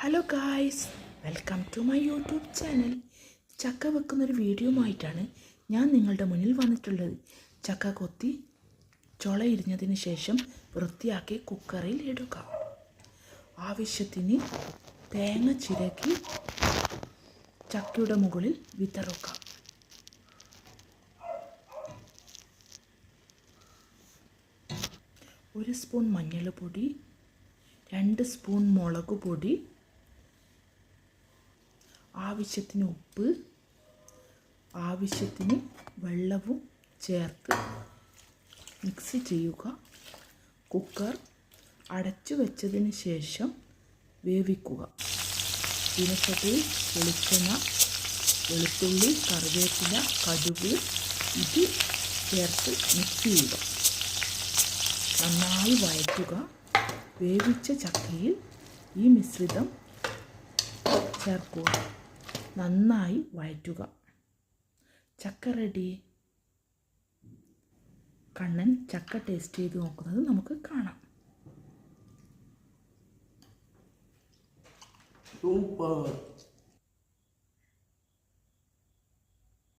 Hello guys, welcome to my YouTube channel. ചക്ക വെക്കുന്നൊരു വീഡിയോയുമായിട്ടാണ് ഞാൻ നിങ്ങളുടെ മുന്നിൽ വന്നിട്ടുള്ളത്. ചക്ക കൊത്തി ചുള ഇരിഞ്ഞതിന് ശേഷം വൃത്തിയാക്കി കുക്കറിൽ ഇടുക. ആവശ്യത്തിന് തേങ്ങ ചിരകി ചക്കയുടെ മുകളിൽ വിതറുക. ഒരു സ്പൂൺ മഞ്ഞൾപ്പൊടി, 2 സ്പൂൺ മുളക് പൊടി, ആവശ്യത്തിന് ഉപ്പ്, ആവശ്യത്തിന് വെള്ളവും ചേർത്ത് മിക്സ് ചെയ്യുക. കുക്കർ അടച്ചു വെച്ചതിന് ശേഷം വേവിക്കുക. ചീനച്ചട്ടിയിൽ വെളിച്ചെണ്ണ, വെളുത്തുള്ളി, കറിവേപ്പില, കടുക് ഇത് ചേർത്ത് മിക്സ് ചെയ്യുക. നന്നായി വഴറ്റുക. വേവിച്ച ചക്കയിൽ ഈ മിശ്രിതം ചേർക്കുക. നന്നായി വഴറ്റുക. ചക്ക റെഡി. കണ്ണൻ ചക്ക ടേസ്റ്റ് ചെയ്ത് നോക്കുന്നത് നമുക്ക് കാണാം. സൂപ്പർ.